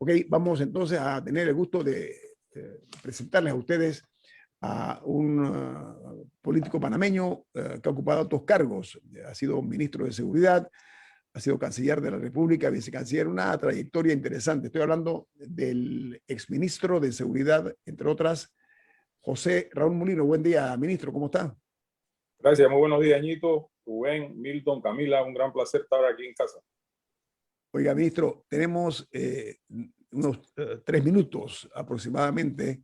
Ok, vamos entonces a tener el gusto de presentarles a ustedes a un político panameño que ha ocupado altos cargos. Ha sido ministro de Seguridad, ha sido canciller de la República, vicecanciller, una trayectoria interesante. Estoy hablando del exministro de Seguridad, entre otras, José Raúl Mulino. Buen día, ministro, ¿cómo está? Gracias, muy buenos días, Ñito, Rubén, Milton, Camila, un gran placer estar aquí en casa. Oiga, ministro, tenemos unos 3 minutos aproximadamente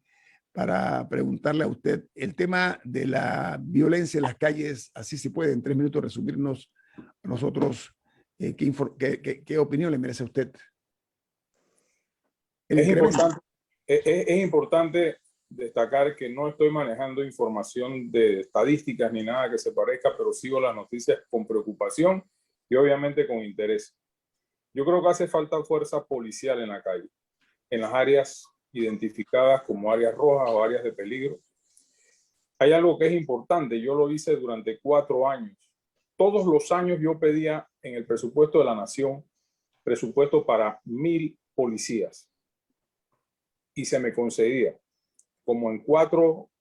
para preguntarle a usted el tema de la violencia en las calles. Así se puede en 3 minutos resumirnos a nosotros qué opinión le merece a usted. Es importante destacar que no estoy manejando información de estadísticas ni nada que se parezca, pero sigo las noticias con preocupación y obviamente con interés. Yo creo que hace falta fuerza policial en la calle, en las áreas identificadas como áreas rojas o áreas de peligro. Hay algo que es importante, yo lo hice durante 4 años. Todos los años yo pedía en el presupuesto de la Nación presupuesto para 1000 policías y se me concedía como en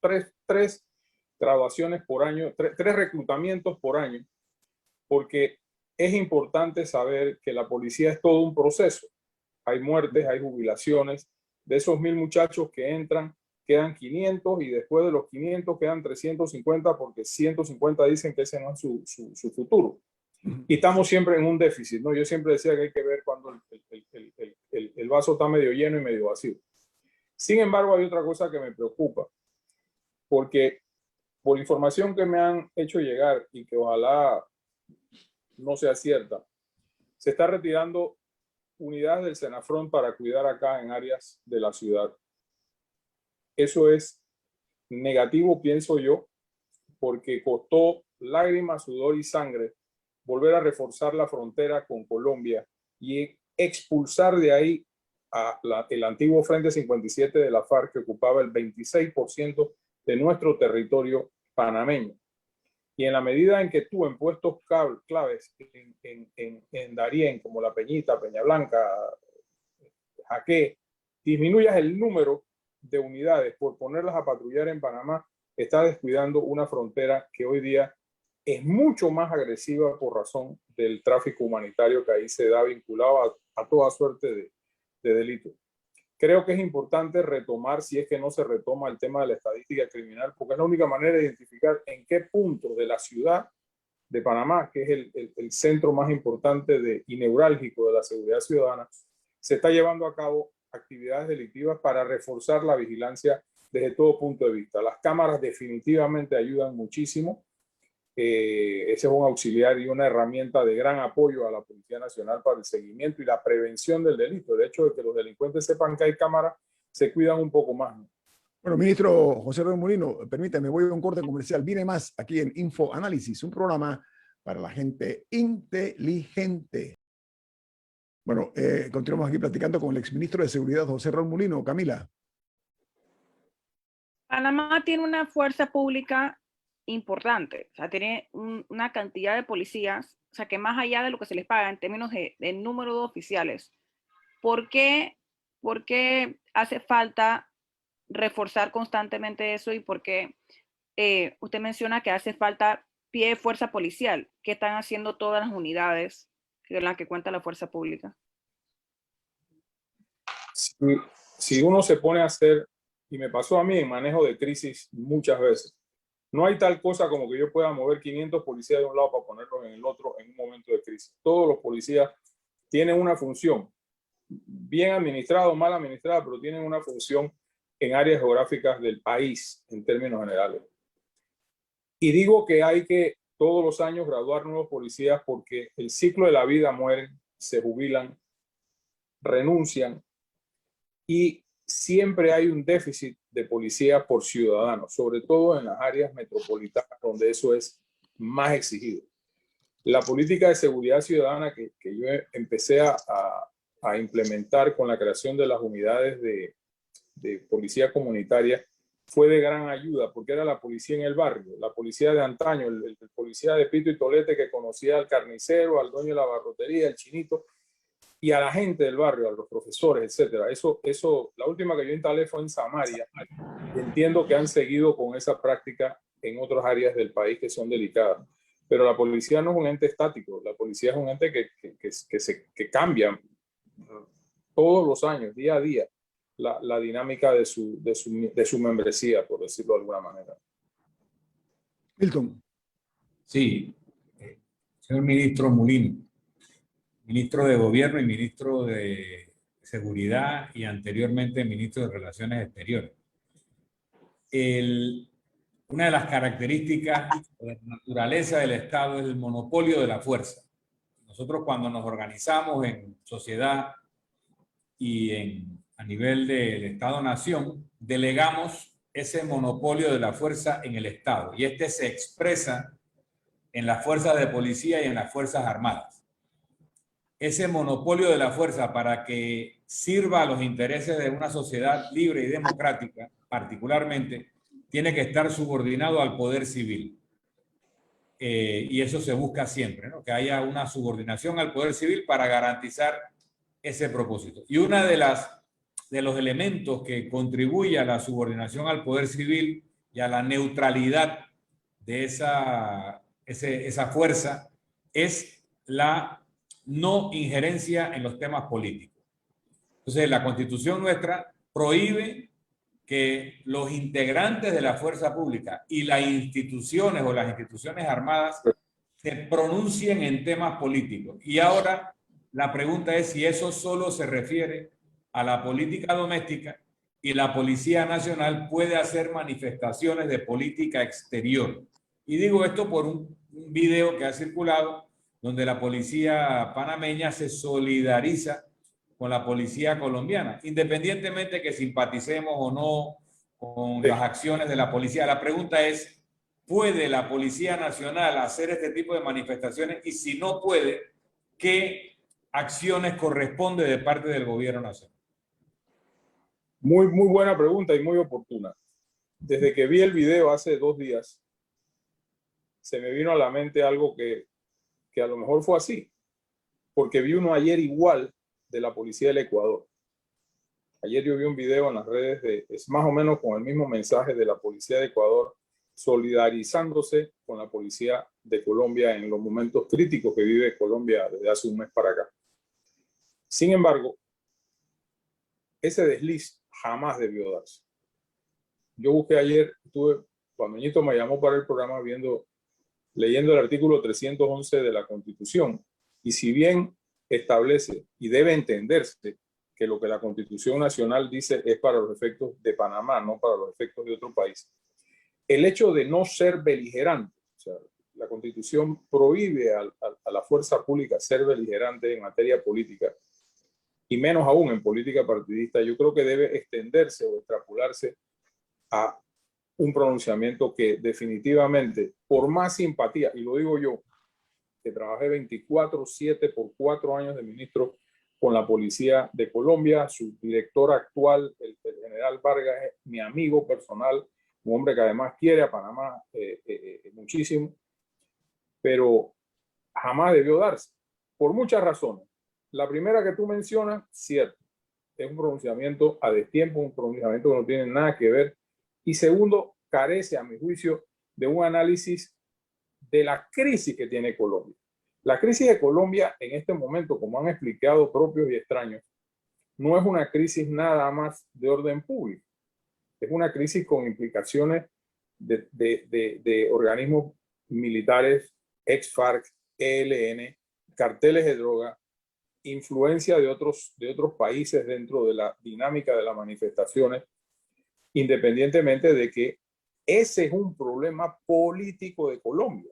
3 graduaciones por año, 3 reclutamientos por año, porque es importante saber que la policía es todo un proceso. Hay muertes, hay jubilaciones. De esos 1000 muchachos que entran, quedan 500 y después de los 500 quedan 350 porque 150 dicen que ese no es su futuro. Y estamos siempre en un déficit, ¿no? Yo siempre decía que hay que ver cuando el vaso está medio lleno y medio vacío. Sin embargo, hay otra cosa que me preocupa, porque por información que me han hecho llegar y que ojalá no sea cierta, se está retirando unidades del Senafrón para cuidar acá en áreas de la ciudad. Eso es negativo, pienso yo, porque costó lágrimas, sudor y sangre volver a reforzar la frontera con Colombia y expulsar de ahí el antiguo Frente 57 de la FARC, que ocupaba el 26% de nuestro territorio panameño. Y en la medida en que tú en puestos claves en Darién, como La Peñita, Peña Blanca, Jaque, disminuyas el número de unidades por ponerlas a patrullar en Panamá, está descuidando una frontera que hoy día es mucho más agresiva por razón del tráfico humanitario que ahí se da vinculado a toda suerte de delitos. Creo que es importante retomar, si es que no se retoma, el tema de la estadística criminal, porque es la única manera de identificar en qué punto de la ciudad de Panamá, que es el centro más importante y neurálgico de la seguridad ciudadana, se está llevando a cabo actividades delictivas para reforzar la vigilancia desde todo punto de vista. Las cámaras definitivamente ayudan muchísimo. Ese es un auxiliar y una herramienta de gran apoyo a la Policía Nacional para el seguimiento y la prevención del delito. El hecho de que los delincuentes sepan que hay cámaras, se cuidan un poco más, ¿no? Bueno, ministro José Raúl Mulino, permítame, voy a un corte comercial. Viene más aquí en Info Análisis, un programa para la gente inteligente. Bueno, continuamos aquí platicando con el exministro de Seguridad, José Raúl Mulino. Camila. Panamá tiene una fuerza pública importante, o sea, tiene una cantidad de policías, o sea, que más allá de lo que se les paga en términos de número de oficiales, ¿por qué hace falta reforzar constantemente eso y por qué usted menciona que hace falta pie de fuerza policial? ¿Qué están haciendo todas las unidades en las que cuenta la fuerza pública? Si uno se pone a hacer, y me pasó a mí en manejo de crisis muchas veces, no hay tal cosa como que yo pueda mover 500 policías de un lado para ponerlos en el otro en un momento de crisis. Todos los policías tienen una función, bien administrada o mal administrada, pero tienen una función en áreas geográficas del país en términos generales. Y digo que hay que todos los años graduar nuevos policías porque el ciclo de la vida mueren, se jubilan, renuncian y siempre hay un déficit de policía por ciudadano, sobre todo en las áreas metropolitanas donde eso es más exigido. La política de seguridad ciudadana que yo empecé a implementar con la creación de las unidades de policía comunitaria fue de gran ayuda porque era la policía en el barrio, la policía de antaño, el policía de Pito y Tolete que conocía al carnicero, al dueño de la barrotería, el chinito, y a la gente del barrio, a los profesores, etcétera. La última que yo instalé fue en Samaria. Y entiendo que han seguido con esa práctica en otras áreas del país que son delicadas. Pero la policía no es un ente estático, la policía es un ente que cambia todos los años, día a día, la dinámica de su membresía, por decirlo de alguna manera. Milton. Sí, señor ministro Mulino, ministro de Gobierno y ministro de Seguridad y anteriormente ministro de Relaciones Exteriores. Una de las características de la naturaleza del Estado es el monopolio de la fuerza. Nosotros cuando nos organizamos en sociedad y a nivel del Estado-Nación, delegamos ese monopolio de la fuerza en el Estado y este se expresa en las fuerzas de policía y en las fuerzas armadas. Ese monopolio de la fuerza para que sirva a los intereses de una sociedad libre y democrática, particularmente, tiene que estar subordinado al poder civil. Y eso se busca siempre, ¿no? Que haya una subordinación al poder civil para garantizar ese propósito. Y una de los elementos que contribuye a la subordinación al poder civil y a la neutralidad de esa fuerza es la no injerencia en los temas políticos. Entonces, la Constitución nuestra prohíbe que los integrantes de la fuerza pública y las instituciones o las instituciones armadas se pronuncien en temas políticos. Y ahora la pregunta es si eso solo se refiere a la política doméstica y la Policía Nacional puede hacer manifestaciones de política exterior. Y digo esto por un video que ha circulado donde la policía panameña se solidariza con la policía colombiana, independientemente que simpaticemos o no con las acciones de la policía. La pregunta es, ¿puede la Policía Nacional hacer este tipo de manifestaciones? Y si no puede, ¿qué acciones corresponde de parte del gobierno nacional? Muy buena pregunta y muy oportuna. Desde que vi el video hace 2 días, se me vino a la mente algo que a lo mejor fue así, porque vi uno ayer igual de la policía del Ecuador. Ayer yo vi un video en las redes es más o menos con el mismo mensaje de la policía de Ecuador, solidarizándose con la policía de Colombia en los momentos críticos que vive Colombia desde hace un mes para acá. Sin embargo, ese desliz jamás debió darse. Yo busqué ayer, cuando Ñito me llamó para el programa, leyendo el artículo 311 de la Constitución, y si bien establece y debe entenderse que lo que la Constitución Nacional dice es para los efectos de Panamá, no para los efectos de otro país, el hecho de no ser beligerante, o sea, la Constitución prohíbe a la fuerza pública ser beligerante en materia política, y menos aún en política partidista, yo creo que debe extenderse o extrapolarse a un pronunciamiento que definitivamente, por más simpatía, y lo digo yo, que trabajé 24/7 por 4 años de ministro con la Policía de Colombia, su director actual, el general Vargas, es mi amigo personal, un hombre que además quiere a Panamá muchísimo, pero jamás debió darse, por muchas razones. La primera que tú mencionas, cierto, es un pronunciamiento a destiempo, un pronunciamiento que no tiene nada que ver. Y segundo, carece, a mi juicio, de un análisis de la crisis que tiene Colombia. La crisis de Colombia en este momento, como han explicado propios y extraños, no es una crisis nada más de orden público. Es una crisis con implicaciones de organismos militares, ex-FARC, ELN, carteles de droga, influencia de otros países dentro de la dinámica de las manifestaciones, independientemente de que ese es un problema político de Colombia.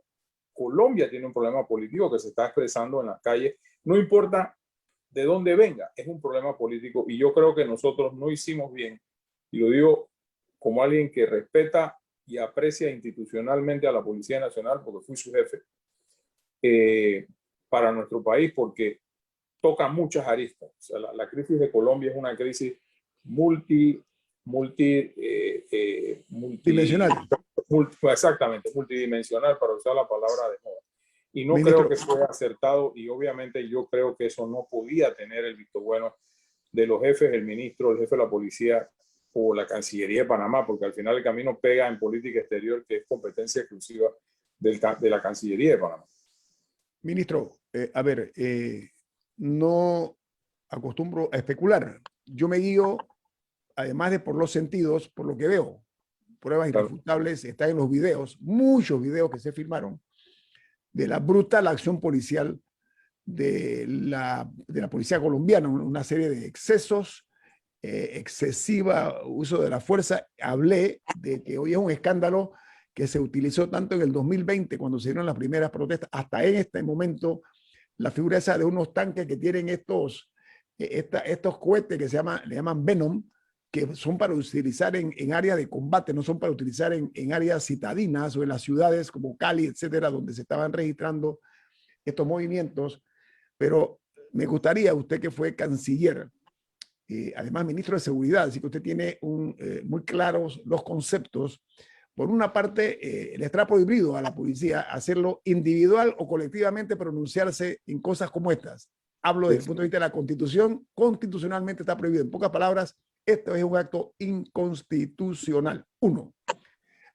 Colombia tiene un problema político que se está expresando en las calles, no importa de dónde venga, es un problema político y yo creo que nosotros no hicimos bien, y lo digo como alguien que respeta y aprecia institucionalmente a la Policía Nacional, porque fui su jefe, para nuestro país, porque toca muchas aristas. O sea, la crisis de Colombia es una crisis dimensional. Exactamente, multidimensional, para usar la palabra de moda. Y no Ministro, creo que fue acertado, y obviamente yo creo que eso no podía tener el visto bueno de los jefes, el ministro, el jefe de la policía o la Cancillería de Panamá, porque al final el camino pega en política exterior, que es competencia exclusiva de la Cancillería de Panamá. ministro, a ver, no acostumbro a especular. Yo me guío, además de por los sentidos, por lo que veo. Pruebas irrefutables están en los videos, muchos videos que se filmaron, de la brutal acción policial de la policía colombiana, una serie de excesos, excesiva uso de la fuerza. Hablé de que hoy es un escándalo que se utilizó tanto en el 2020, cuando se dieron las primeras protestas, hasta en este momento, la figura esa de unos tanques que tienen estos cohetes que le llaman Venom, que son para utilizar en áreas de combate, no son para utilizar en áreas citadinas o en las ciudades como Cali, etcétera, donde se estaban registrando estos movimientos. Pero me gustaría, usted que fue canciller, además ministro de Seguridad, así que usted tiene muy claros los conceptos. Por una parte, le está prohibido a la policía hacerlo individual o colectivamente, pronunciarse en cosas como estas. Hablo desde el punto de vista de la Constitución, constitucionalmente está prohibido. En pocas palabras, esto es un acto inconstitucional. Uno.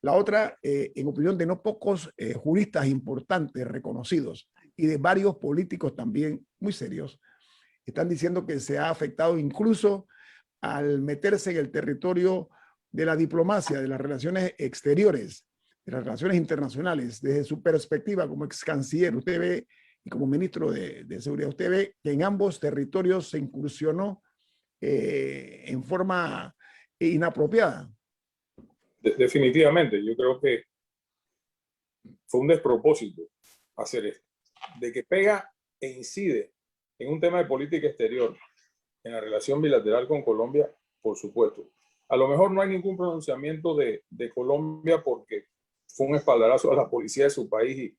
La otra, en opinión de no pocos juristas importantes, reconocidos, y de varios políticos también muy serios, están diciendo que se ha afectado incluso al meterse en el territorio de la diplomacia, de las relaciones exteriores, de las relaciones internacionales. Desde su perspectiva como ex canciller, usted ve, y como ministro de Seguridad, usted ve que en ambos territorios se incursionó en forma inapropiada. Definitivamente, yo creo que fue un despropósito hacer esto, de que pega e incide en un tema de política exterior, en la relación bilateral con Colombia, por supuesto. A lo mejor no hay ningún pronunciamiento de Colombia porque fue un espaldarazo a la policía de su país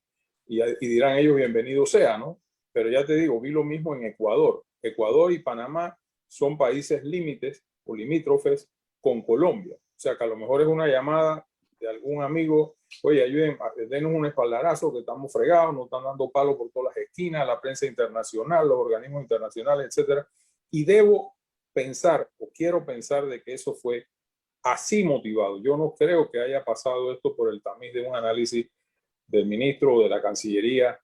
y dirán ellos bienvenido sea, ¿no? Pero ya te digo, vi lo mismo en Ecuador. Ecuador y Panamá son países límites o limítrofes con Colombia. O sea que a lo mejor es una llamada de algún amigo, oye, ayuden, denos un espaldarazo que estamos fregados, nos están dando palo por todas las esquinas, la prensa internacional, los organismos internacionales, etcétera. Y debo pensar, o quiero pensar, de que eso fue así motivado. Yo no creo que haya pasado esto por el tamiz de un análisis del ministro o de la Cancillería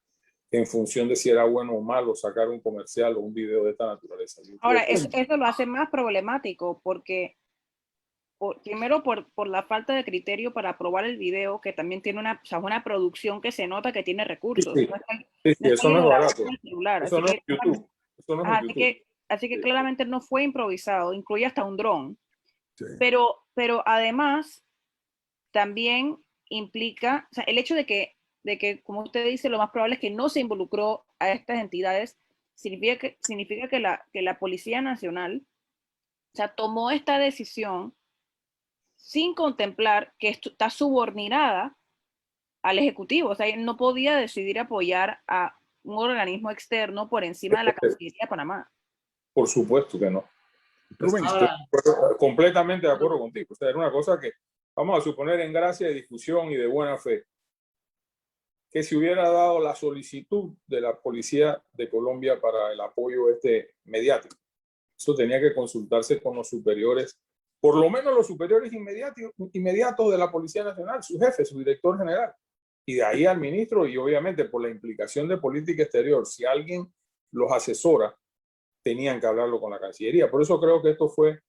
en función de si era bueno o malo sacar un comercial o un video de esta naturaleza. Ahora, eso lo hace más problemático porque primero por la falta de criterio para aprobar el video, que también tiene una producción que se nota que tiene recursos. Sí, eso no es barato. Eso no es YouTube. Así que claramente no fue improvisado, incluye hasta un dron. Sí. Pero además también implica, o sea, el hecho de que, como usted dice, lo más probable es que no se involucró a estas entidades, significa que la Policía Nacional, o sea, tomó esta decisión sin contemplar que está subordinada al Ejecutivo. O sea, no podía decidir apoyar a un organismo externo por encima de la Cancillería de Panamá. Por supuesto que no. Rubén, Estoy completamente de acuerdo contigo. O sea, era una cosa que, vamos a suponer en gracia de discusión y de buena fe, que se hubiera dado la solicitud de la Policía de Colombia para el apoyo mediático. Eso tenía que consultarse con los superiores, por lo menos los superiores inmediatos de la Policía Nacional, su jefe, su director general, y de ahí al ministro, y obviamente por la implicación de política exterior, si alguien los asesora, tenían que hablarlo con la Cancillería. Por eso creo que esto fue,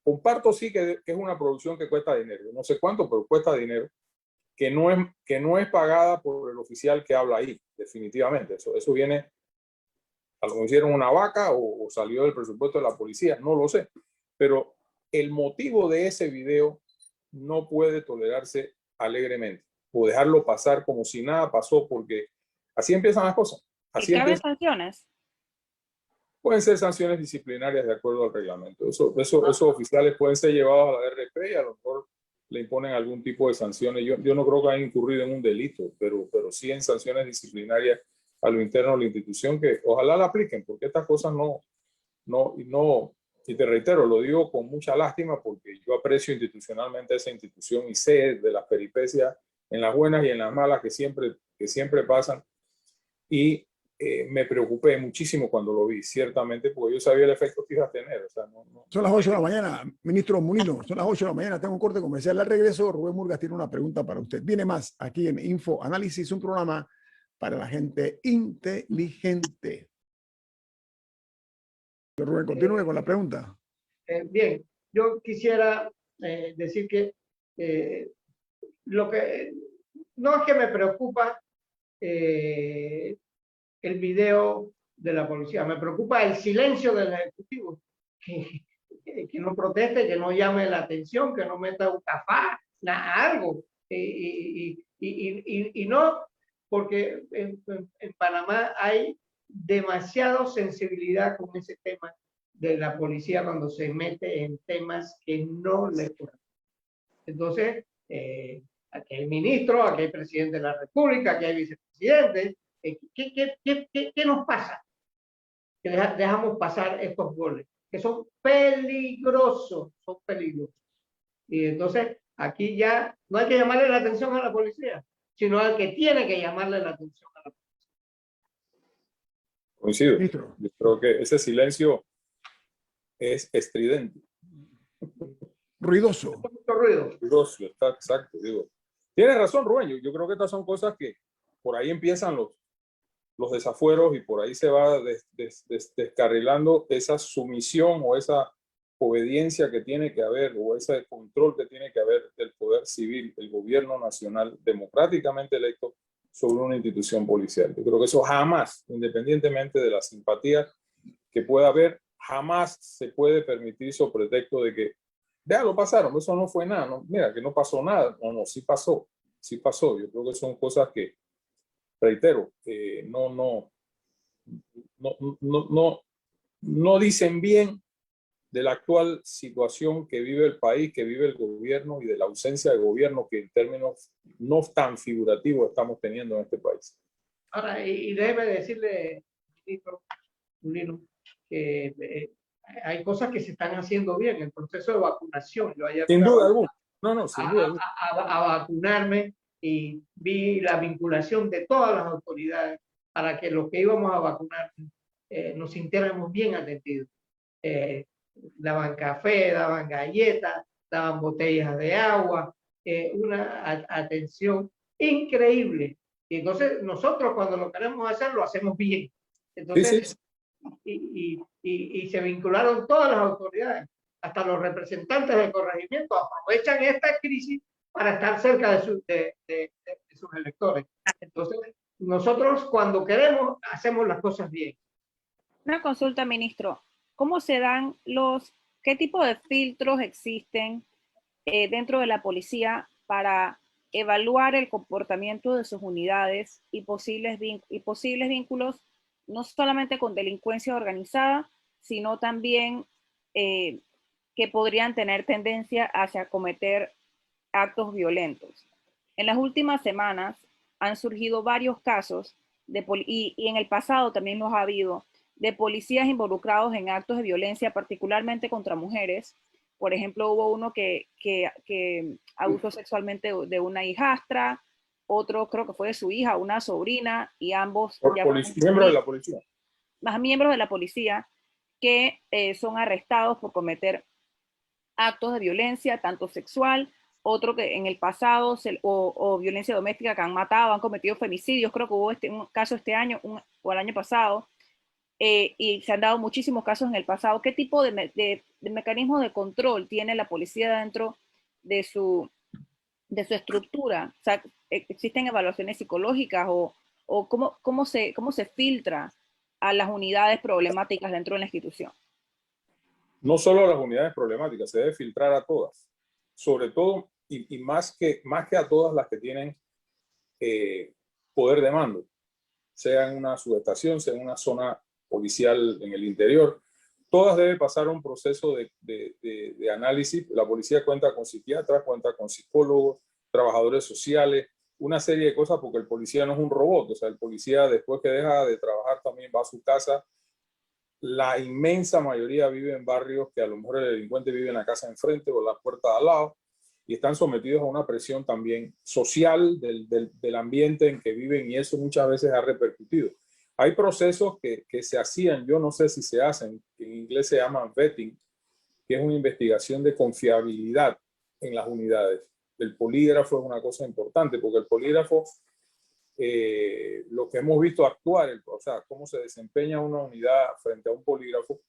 comparto sí que es una producción que cuesta dinero, no sé cuánto, pero cuesta dinero, que no es pagada por el oficial que habla ahí, definitivamente. Eso viene, a lo mejor hicieron una vaca o salió del presupuesto de la policía, no lo sé. Pero el motivo de ese video no puede tolerarse alegremente o dejarlo pasar como si nada pasó, porque así empiezan las cosas. ¿Y caben sanciones? Pueden ser sanciones disciplinarias de acuerdo al reglamento. Esos oficiales pueden ser llevados a la RP y a lo mejor le imponen algún tipo de sanciones. Yo no creo que hayan incurrido en un delito, pero sí en sanciones disciplinarias a lo interno de la institución, que ojalá la apliquen, porque estas cosas no, y te reitero, lo digo con mucha lástima porque yo aprecio institucionalmente esa institución y sé de las peripecias en las buenas y en las malas que siempre pasan. y me preocupé muchísimo cuando lo vi, ciertamente, porque yo sabía el efecto que iba a tener. O sea, Son las 8 de la mañana, ministro Molino, son las 8 de la mañana, tengo un corte comercial. Al regreso, Rubén Murgas tiene una pregunta para usted. Viene más aquí en Info Análisis, un programa para la gente inteligente. Rubén, continúe con la pregunta. Bien, yo quisiera decir que lo que no es que me preocupa el video de la policía, me preocupa el silencio del ejecutivo, que no proteste, que no llame la atención, que no meta un cafá, algo, y no, porque en Panamá hay demasiada sensibilidad con ese tema de la policía cuando se mete en temas que no le corresponden. Entonces, aquí hay ministro, aquí hay presidente de la República, aquí hay vicepresidente. ¿Qué nos pasa? Que dejamos pasar estos goles, que son peligrosos, son peligrosos. Y entonces, aquí ya no hay que llamarle la atención a la policía, sino al que tiene que llamarle la atención a la policía. Coincido. Ministro. Yo creo que ese silencio es estridente. Ruidoso. Mucho ruido. Ruidoso, está exacto. Digo. Tienes razón, Rubén. Yo creo que estas son cosas que por ahí empiezan los desafueros y por ahí se va descarrilando esa sumisión o esa obediencia que tiene que haber o ese control que tiene que haber del poder civil, del gobierno nacional democráticamente electo sobre una institución policial. Yo creo que eso jamás, independientemente de la simpatía que pueda haber, jamás se puede permitir sobre pretexto de que ya lo pasaron, eso no fue nada, no, mira que no pasó nada, no, sí pasó. Yo creo que son cosas que, reitero, no dicen bien de la actual situación que vive el país, que vive el gobierno y de la ausencia de gobierno que en términos no tan figurativos estamos teniendo en este país. Ahora, y déjeme decirle, ministro Molino, que hay cosas que se están haciendo bien. El proceso de vacunación. Yo ayer Sin duda alguna. No, sin duda alguna. A vacunarme y vi la vinculación de todas las autoridades para que los que íbamos a vacunar nos sintiéramos bien atendidos. Daban café, daban galletas, daban botellas de agua, una atención increíble. Y entonces nosotros cuando lo queremos hacer, lo hacemos bien. Entonces, sí. Y se vincularon todas las autoridades, hasta los representantes del corregimiento aprovechan esta crisis para estar cerca de sus electores. Entonces, nosotros cuando queremos, hacemos las cosas bien. Una consulta, ministro. ¿Cómo se dan qué tipo de filtros existen dentro de la policía para evaluar el comportamiento de sus unidades y posibles vínculos, no solamente con delincuencia organizada, sino también que podrían tener tendencia hacia cometer actos violentos? En las últimas semanas han surgido varios casos, y en el pasado también los ha habido, de policías involucrados en actos de violencia, particularmente contra mujeres. Por ejemplo, hubo uno que abusó sexualmente de una hijastra, otro creo que fue de su hija, una sobrina, y ambos... Miembros de la policía. Más miembros de la policía que son arrestados por cometer actos de violencia, tanto sexual, otro que en el pasado, o violencia doméstica, que han matado, han cometido femicidios. Creo que hubo un caso este año o el año pasado. Y se han dado muchísimos casos en el pasado. ¿Qué tipo de mecanismo de control tiene la policía dentro de su estructura? O sea, ¿existen evaluaciones psicológicas o cómo se filtra a las unidades problemáticas dentro de la institución? No solo a las unidades problemáticas, se debe filtrar a todas. Sobre todo, y más que a todas las que tienen poder de mando, sea en una subestación, sea en una zona policial en el interior, todas deben pasar un proceso de análisis. La policía cuenta con psiquiatras, cuenta con psicólogos, trabajadores sociales, una serie de cosas, porque el policía no es un robot. O sea, el policía, después que deja de trabajar, también va a su casa. La inmensa mayoría vive en barrios que a lo mejor el delincuente vive en la casa enfrente o en la puerta de al lado, y están sometidos a una presión también social del ambiente en que viven, y eso muchas veces ha repercutido. hay procesos que se hacían, yo no sé si se hacen, que en inglés se llaman vetting, que es una investigación de confiabilidad en las unidades. El polígrafo es una cosa importante, porque el polígrafo, lo que hemos visto actuar, o sea, cómo se desempeña una unidad frente a un polígrafo,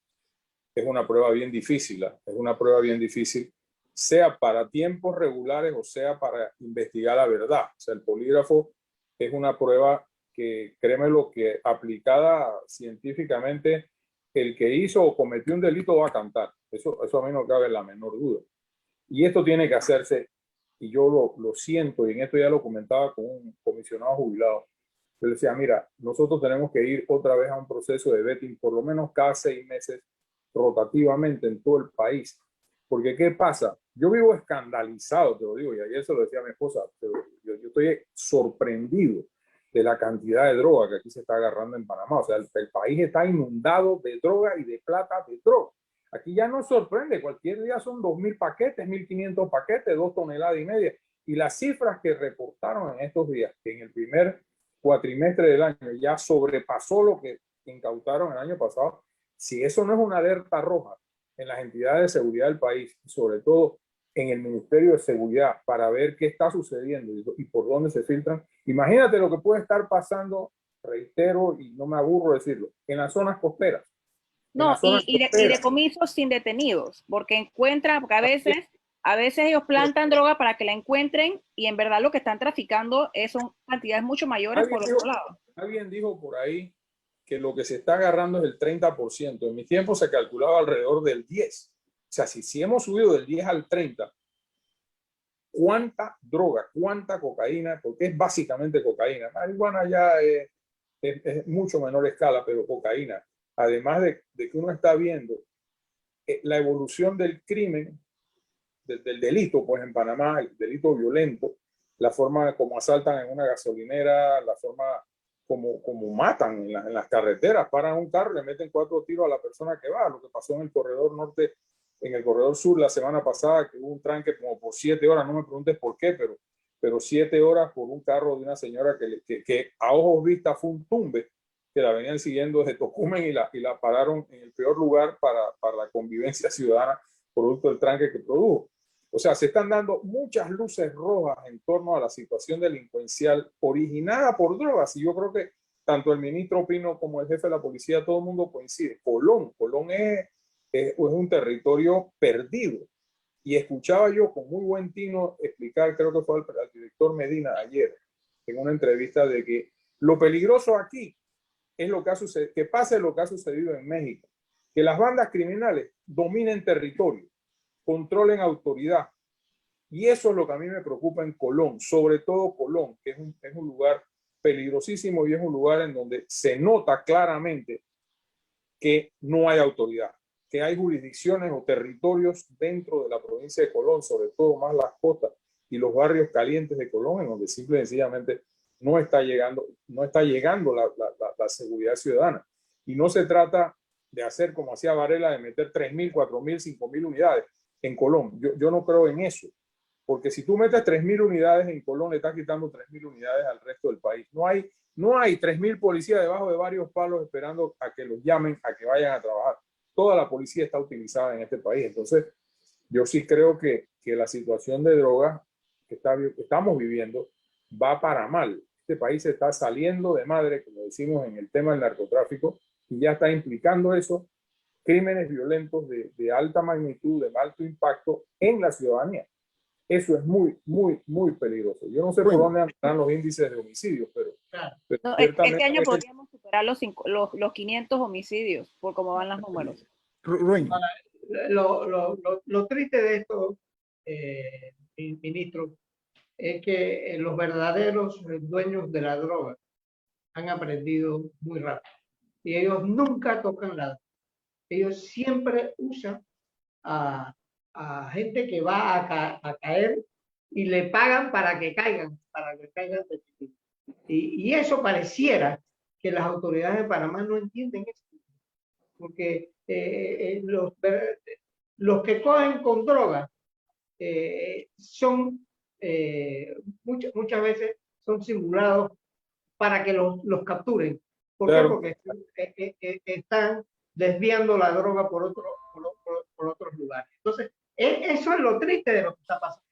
es una prueba bien difícil, es una prueba bien difícil, sea para tiempos regulares o sea para investigar la verdad. O sea, el polígrafo es una prueba que, créeme lo que aplicada científicamente, el que hizo o cometió un delito va a cantar. Eso a mí no cabe la menor duda. Y esto tiene que hacerse, y yo lo siento, y en esto ya lo comentaba con un comisionado jubilado. Yo le decía, mira, nosotros tenemos que ir otra vez a un proceso de vetting por lo menos cada 6 meses rotativamente en todo el país. Porque ¿qué pasa? Yo vivo escandalizado, te lo digo, y ayer se lo decía a mi esposa, pero yo estoy sorprendido de la cantidad de droga que aquí se está agarrando en Panamá. O sea, el país está inundado de droga y de plata de droga. Aquí ya no sorprende, cualquier día son 2.000 paquetes, 1.500 paquetes, 2,5 toneladas. Y las cifras que reportaron en estos días, que en el primer cuatrimestre del año ya sobrepasó lo que incautaron el año pasado. Si eso no es una alerta roja en las entidades de seguridad del país, sobre todo en el Ministerio de Seguridad, para ver qué está sucediendo y por dónde se filtran, imagínate lo que puede estar pasando, reitero, y no me aburro de decirlo, en las zonas costeras. No, y decomisos sin detenidos, porque encuentran, porque a veces ellos plantan droga para que la encuentren y en verdad lo que están traficando son cantidades mucho mayores por otro lado. Alguien dijo por ahí que lo que se está agarrando es el 30%. En mi tiempo se calculaba alrededor del 10%. O sea, si hemos subido del 10 al 30%, ¿cuánta droga, cuánta cocaína? Porque es básicamente cocaína. Marihuana ya es mucho menor escala, pero cocaína. Además de que uno está viendo la evolución del crimen, del delito, pues en Panamá, el delito violento, la forma como asaltan en una gasolinera, la forma como matan en las carreteras, paran un carro, le meten 4 tiros a la persona que va, lo que pasó en el corredor norte, en el corredor sur la semana pasada, que hubo un tranque como por 7 horas, no me preguntes por qué, pero 7 horas por un carro de una señora que a ojos vistas fue un tumbe, que la venían siguiendo desde Tocumen y la pararon en el peor lugar para la convivencia ciudadana, producto del tranque que produjo. O sea, se están dando muchas luces rojas en torno a la situación delincuencial originada por drogas. Y yo creo que tanto el ministro Pino como el jefe de la policía, todo el mundo coincide. Colón es un territorio perdido. Y escuchaba yo con muy buen tino explicar, creo que fue al director Medina ayer, en una entrevista, de que lo peligroso aquí es lo que ha sucedido, que pase lo que ha sucedido en México, que las bandas criminales dominen territorio, controlen autoridad. Y eso es lo que a mí me preocupa en Colón, sobre todo Colón, que es un lugar peligrosísimo y es un lugar en donde se nota claramente que no hay autoridad, que hay jurisdicciones o territorios dentro de la provincia de Colón, sobre todo más las costas y los barrios calientes de Colón, en donde simple y sencillamente no está llegando la seguridad ciudadana. Y no se trata de hacer como hacía Varela, de meter 3.000, 4.000, 5.000 unidades en Colón. Yo no creo en eso, porque si tú metes 3.000 unidades en Colón, le estás quitando 3.000 unidades al resto del país. No hay 3.000 policías debajo de varios palos esperando a que los llamen, a que vayan a trabajar. Toda la policía está utilizada en este país. Entonces, yo sí creo que la situación de drogas que estamos viviendo va para mal. Este país se está saliendo de madre, como decimos en el tema del narcotráfico, y ya está implicando eso, crímenes violentos de alta magnitud, de alto impacto en la ciudadanía. Eso es muy, muy, muy peligroso. Yo no sé por dónde andan los índices de homicidios, pero no, este año podríamos superar los 500 homicidios, por cómo van los números. Lo triste de esto, ministro, es que los verdaderos dueños de la droga han aprendido muy rápido. Y ellos nunca tocan la droga. Ellos siempre usan a gente que va a caer y le pagan para que caigan y eso pareciera que las autoridades de Panamá no entienden eso, porque los que cogen con droga son muchas veces son simulados para que los capturen, ¿Por Claro. qué? Porque están desviando la droga por otros lugares. Entonces, eso es lo triste de lo que está pasando.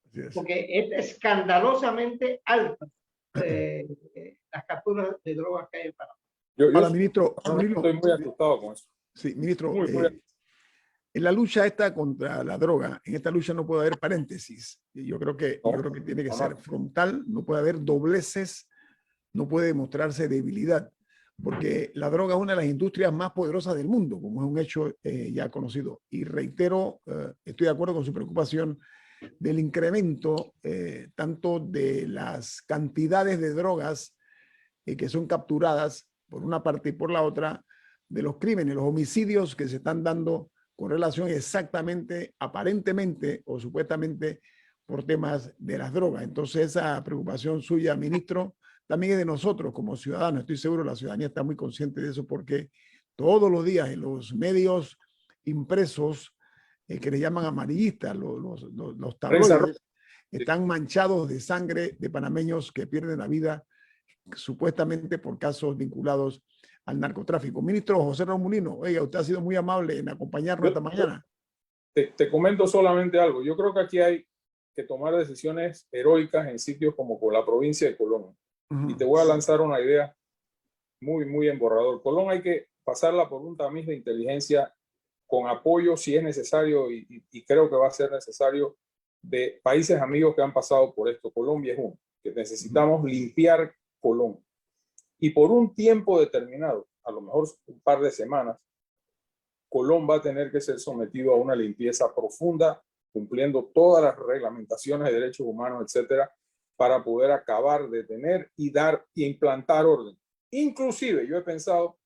Así es. Porque es escandalosamente alta las capturas de drogas que hay en Panamá. Yo Ahora, ministro, estoy muy asustado con eso. sí, ministro, Muy en la lucha esta contra la droga, en esta lucha no puede haber paréntesis. Y yo creo que tiene que ser frontal, no puede haber dobleces, no puede mostrarse debilidad, porque la droga es una de las industrias más poderosas del mundo, como es un hecho ya conocido. Y reitero, estoy de acuerdo con su preocupación del incremento tanto de las cantidades de drogas que son capturadas por una parte y por la otra, de los crímenes, los homicidios que se están dando con relación exactamente, aparentemente o supuestamente por temas de las drogas. Entonces esa preocupación suya, ministro, también es de nosotros como ciudadanos. Estoy seguro la ciudadanía está muy consciente de eso porque todos los días en los medios impresos que le llaman amarillistas, los tabloides, están manchados de sangre de panameños que pierden la vida supuestamente por casos vinculados al narcotráfico. Ministro José Raúl Mulino, oiga, usted ha sido muy amable en acompañarnos esta mañana. Te comento solamente algo. Yo creo que aquí hay que tomar decisiones heroicas en sitios como la provincia de Colón. Y te voy a lanzar una idea muy emborrador. Colón hay que pasarla por un tamiz de inteligencia con apoyo si es necesario y creo que va a ser necesario de países amigos que han pasado por esto. Colombia es uno, que necesitamos limpiar Colón. Y por un tiempo determinado, a lo mejor un par de semanas, Colón va a tener que ser sometido a una limpieza profunda, cumpliendo todas las reglamentaciones de derechos humanos, etcétera, para poder acabar, detener y dar y implantar orden. Inclusive yo he pensado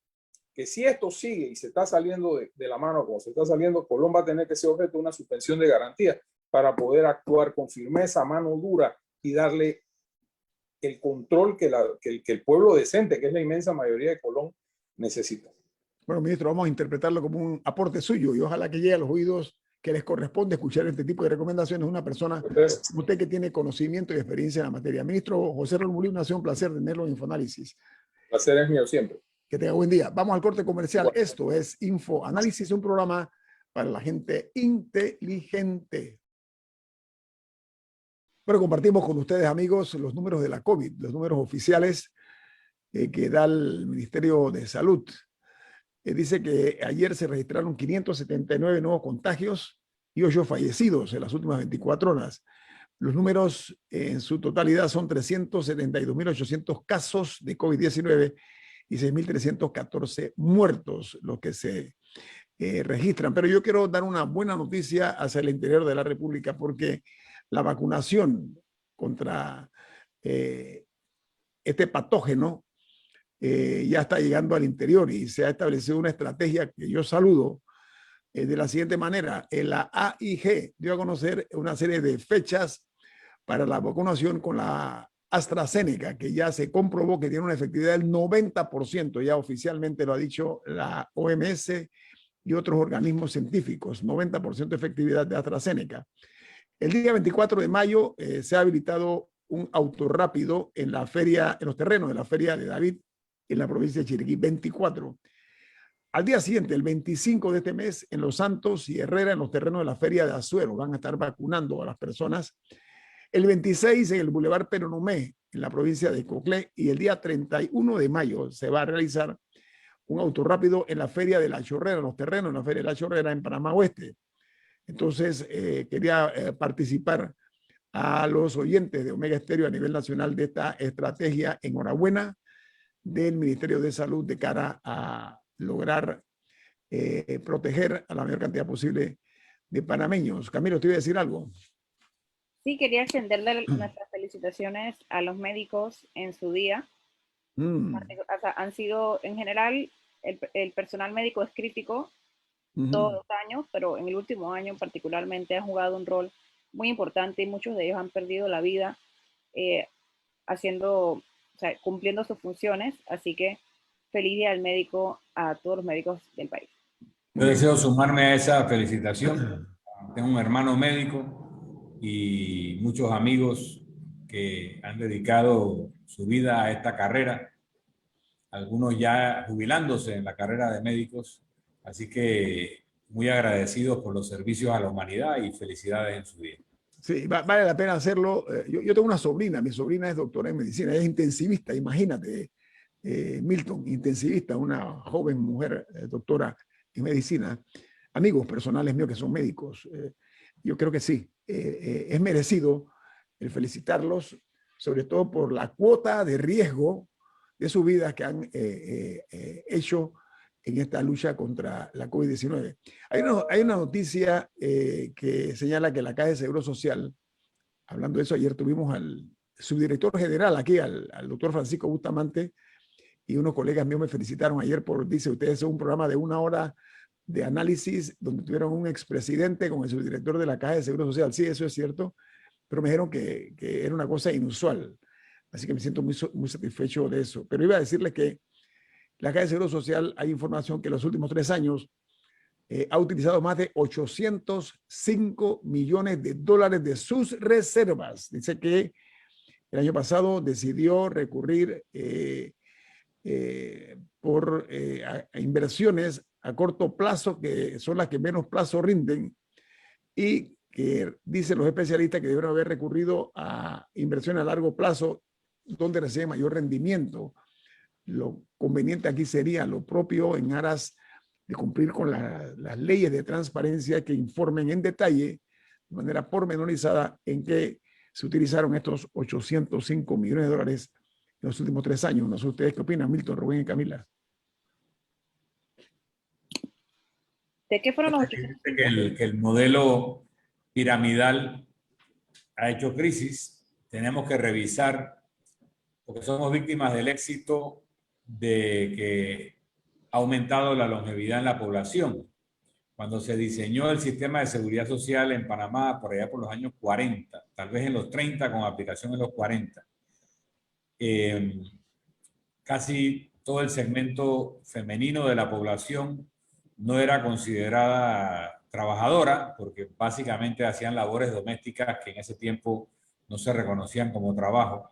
que si esto sigue y se está saliendo de la mano como se está saliendo, Colón va a tener que ser objeto de una suspensión de garantía para poder actuar con firmeza, mano dura y darle el control que el pueblo decente, que es la inmensa mayoría de Colón, necesita. Bueno, ministro, vamos a interpretarlo como un aporte suyo y ojalá que llegue a los oídos que les corresponde escuchar este tipo de recomendaciones de una persona como usted que tiene conocimiento y experiencia en la materia. Ministro José Raúl Mulino, ha sido un placer tenerlo en Infoanálisis. El placer es mío siempre. Que tenga buen día. Vamos al corte comercial. Bueno. Esto es Infoanálisis, un programa para la gente inteligente. Bueno, compartimos con ustedes, amigos, los números de la COVID, los números oficiales que da el Ministerio de Salud. Dice que ayer se registraron 579 nuevos contagios y 8 fallecidos en las últimas 24 horas. Los números en su totalidad son 372.800 casos de COVID-19 y 6.314 muertos, los que se registran. Pero yo quiero dar una buena noticia hacia el interior de la República porque la vacunación contra este patógeno ya está llegando al interior y se ha establecido una estrategia que yo saludo de la siguiente manera. La AIG dio a conocer una serie de fechas para la vacunación con la AstraZeneca, que ya se comprobó que tiene una efectividad del 90%, ya oficialmente lo ha dicho la OMS y otros organismos científicos, 90% de efectividad de AstraZeneca. El día 24 de mayo se ha habilitado un auto rápido en la feria, en los terrenos de la Feria de David, en la provincia de Chiriquí, 24. Al día siguiente, el 25 de este mes, en Los Santos y Herrera, en los terrenos de la Feria de Azuero, van a estar vacunando a las personas. El 26 en el Boulevard Peronomé, en la provincia de Coclé, y el día 31 de mayo se va a realizar un auto rápido en la Feria de la Chorrera, en los terrenos de la Feria de la Chorrera, en Panamá Oeste. Entonces, quería participar a los oyentes de Omega Estéreo a nivel nacional de esta estrategia. Enhorabuena del Ministerio de Salud de cara a lograr proteger a la mayor cantidad posible de panameños. Camilo, ¿te iba a decir algo? Sí, quería extenderle nuestras felicitaciones a los médicos en su día. O sea, han sido, en general, el personal médico es crítico todos los años, pero en el último año particularmente ha jugado un rol muy importante y muchos de ellos han perdido la vida cumpliendo sus funciones. Así que feliz día al médico a todos los médicos del país. Yo deseo sumarme a esa felicitación. Tengo un hermano médico y muchos amigos que han dedicado su vida a esta carrera. algunos ya jubilándose en la carrera de médicos. Así que muy agradecidos por los servicios a la humanidad y felicidades en su día. Sí, vale la pena hacerlo. Yo tengo una sobrina, mi sobrina es doctora en medicina, ella es intensivista, imagínate, Milton, intensivista, una joven mujer doctora en medicina. Amigos personales míos que son médicos, yo creo que sí, es merecido el felicitarlos, sobre todo por la cuota de riesgo de su vida que han hecho en esta lucha contra la COVID-19. Hay una noticia que señala que la Caja de Seguro Social, hablando de eso, ayer tuvimos al subdirector general aquí, al doctor Francisco Bustamante, y unos colegas míos me felicitaron ayer por, dice, ustedes son un programa de 1 hora de análisis donde tuvieron un expresidente con el subdirector de la Caja de Seguro Social. Sí, eso es cierto, pero me dijeron que era una cosa inusual. Así que me siento muy satisfecho de eso. Pero iba a decirles que la Caja de Seguro Social, hay información que en los últimos 3 años ha utilizado más de 805 millones de dólares de sus reservas. Dice que el año pasado decidió recurrir por a inversiones a corto plazo, que son las que menos plazo rinden, y que dicen los especialistas que deben haber recurrido a inversiones a largo plazo, donde recibe mayor rendimiento. Lo conveniente aquí sería lo propio en aras de cumplir con las leyes de transparencia que informen en detalle, de manera pormenorizada, en qué se utilizaron estos 805 millones de dólares en los últimos 3 años. No sé ustedes qué opinan, Milton, Rubén y Camila. ¿De qué fueron los 805? Que el modelo piramidal ha hecho crisis. Tenemos que revisar, porque somos víctimas del éxito de que ha aumentado la longevidad en la población. Cuando se diseñó el sistema de seguridad social en Panamá, por allá por los años 40, tal vez en los 30, con aplicación en los 40, casi todo el segmento femenino de la población no era considerada trabajadora, porque básicamente hacían labores domésticas que en ese tiempo no se reconocían como trabajo.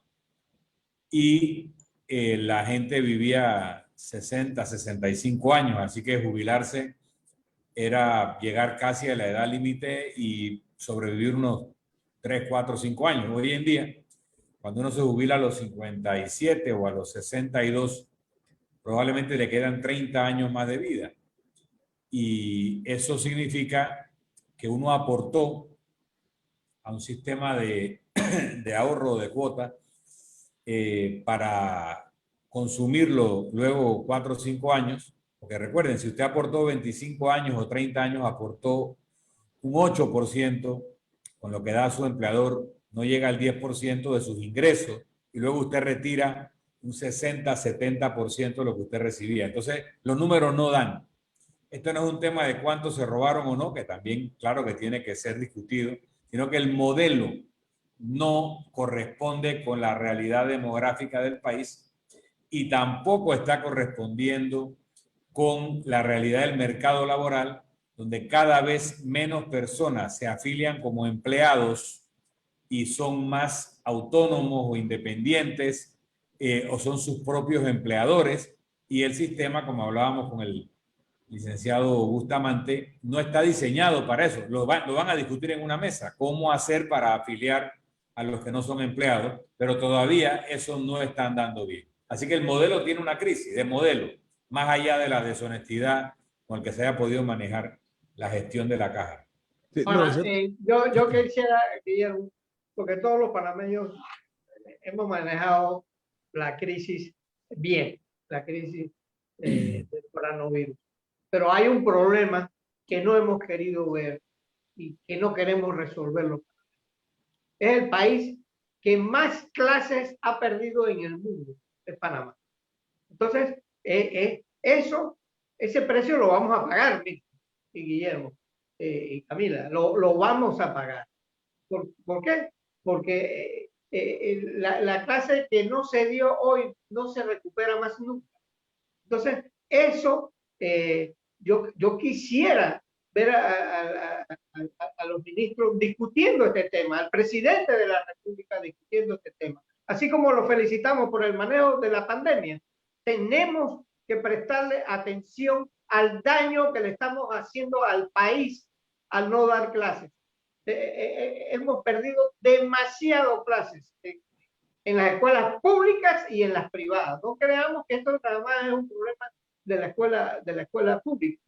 Y la gente vivía 60, 65 años, así que jubilarse era llegar casi a la edad límite y sobrevivir unos 3, 4, 5 años. Hoy en día, cuando uno se jubila a los 57 o a los 62, probablemente le quedan 30 años más de vida. Y eso significa que uno aportó a un sistema de ahorro de cuota para consumirlo luego 4 o 5 años. Porque recuerden, si usted aportó 25 años o 30 años, aportó un 8%, con lo que da a su empleador, no llega al 10% de sus ingresos, y luego usted retira un 60, 70% de lo que usted recibía. Entonces, los números no dan. Esto no es un tema de cuánto se robaron o no, que también, claro que tiene que ser discutido, sino que el modelo no corresponde con la realidad demográfica del país y tampoco está correspondiendo con la realidad del mercado laboral, donde cada vez menos personas se afilian como empleados y son más autónomos o independientes o son sus propios empleadores, y el sistema, como hablábamos con el licenciado Bustamante, no está diseñado para eso. Lo van a discutir en una mesa, cómo hacer para afiliar a los que no son empleados, pero todavía eso no está andando bien. Así que el modelo tiene una crisis de modelo, más allá de la deshonestidad con el que se haya podido manejar la gestión de la caja. Sí, Ahora, no, yo quisiera, Guillermo, porque todos los panameños hemos manejado la crisis bien, la crisis del coronavirus. Pero hay un problema que no hemos querido ver y que no queremos resolverlo. Es el país que más clases ha perdido en el mundo, es Panamá. Entonces, ese precio lo vamos a pagar, y Guillermo y Camila, lo vamos a pagar. ¿Por qué? Porque la clase que no se dio hoy no se recupera más nunca. Entonces, eso, yo quisiera ver a los ministros discutiendo este tema, al presidente de la República discutiendo este tema. Así como lo felicitamos por el manejo de la pandemia, tenemos que prestarle atención al daño que le estamos haciendo al país al no dar clases. Hemos perdido demasiado clases en las escuelas públicas y en las privadas. No creamos que esto nada más es un problema de la escuela pública.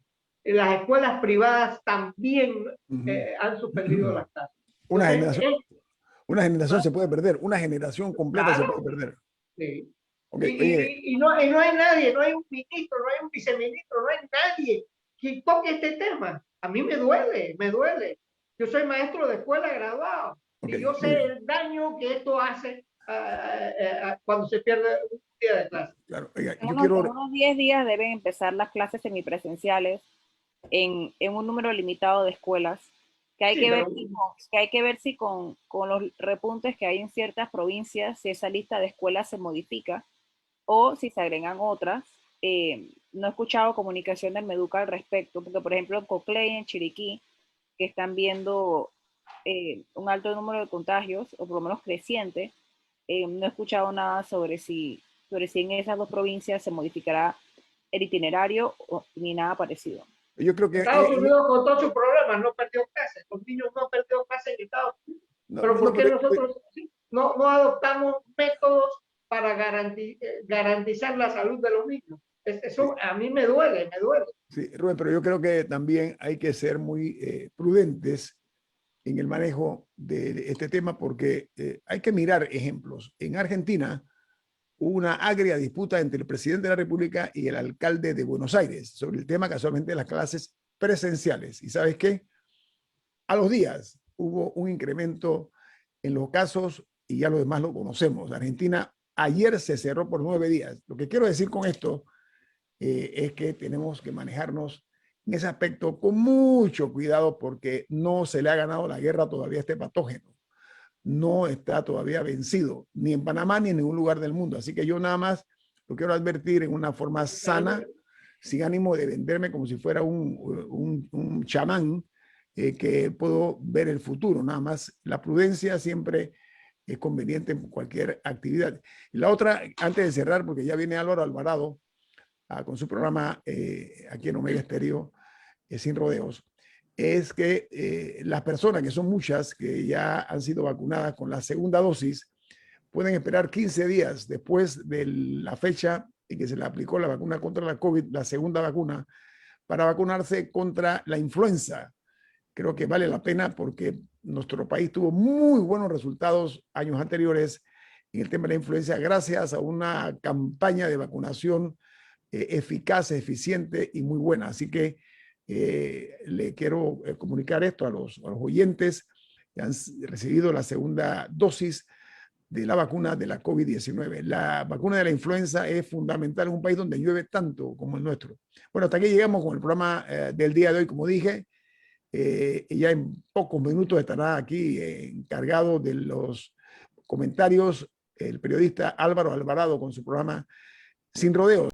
Las escuelas privadas también han suspendido las clases. Una generación se puede perder, una generación completa se puede perder. Sí. Okay, y no hay nadie, no hay un ministro, no hay un viceministro, no hay nadie que toque este tema. A mí me duele, me duele. Yo soy maestro de escuela graduado y yo sé el daño que esto hace cuando se pierde un día de clase. Claro, oiga, en unos 10 días deben empezar las clases semipresenciales en un número limitado de escuelas, que hay, que ver si con los repuntes que hay en ciertas provincias, si esa lista de escuelas se modifica o si se agregan otras. No he escuchado comunicación del Meduca al respecto, porque por ejemplo en Coclé, en Chiriquí, que están viendo un alto número de contagios, o por lo menos creciente, no he escuchado nada sobre si en esas dos provincias se modificará el itinerario ni nada parecido. Yo creo que Estados Unidos con todos sus problemas no perdió clases, los niños no han perdido clases en Estados Unidos. Pero ¿por qué nosotros no adoptamos métodos para garantizar la salud de los niños? Eso a mí me duele, me duele. Sí, Rubén, pero yo creo que también hay que ser muy prudentes en el manejo de este tema porque hay que mirar ejemplos. En Argentina hubo una agria disputa entre el presidente de la República y el alcalde de Buenos Aires sobre el tema casualmente de las clases presenciales. ¿Y sabes qué? A los días hubo un incremento en los casos y ya lo demás lo conocemos. Argentina ayer se cerró por 9 días. Lo que quiero decir con esto es que tenemos que manejarnos en ese aspecto con mucho cuidado porque no se le ha ganado la guerra todavía a este patógeno. No está todavía vencido, ni en Panamá ni en ningún lugar del mundo. Así que yo nada más lo quiero advertir en una forma sana, sin ánimo de venderme como si fuera un chamán que puedo ver el futuro. Nada más la prudencia siempre es conveniente en cualquier actividad. Y la otra, antes de cerrar, porque ya viene Álvaro Alvarado con su programa aquí en Omega Estéreo, Sin Rodeos, es que las personas, que son muchas, que ya han sido vacunadas con la segunda dosis, pueden esperar 15 días después de la fecha en que se le aplicó la vacuna contra la COVID, la segunda vacuna, para vacunarse contra la influenza. Creo que vale la pena porque nuestro país tuvo muy buenos resultados años anteriores en el tema de la influenza gracias a una campaña de vacunación eficaz, eficiente y muy buena. Así que le quiero comunicar esto a los oyentes que han recibido la segunda dosis de la vacuna de la COVID-19. La vacuna de la influenza es fundamental en un país donde llueve tanto como el nuestro. Bueno, hasta aquí llegamos con el programa del día de hoy, como dije. Y ya en pocos minutos estará aquí encargado de los comentarios el periodista Álvaro Alvarado con su programa Sin Rodeos.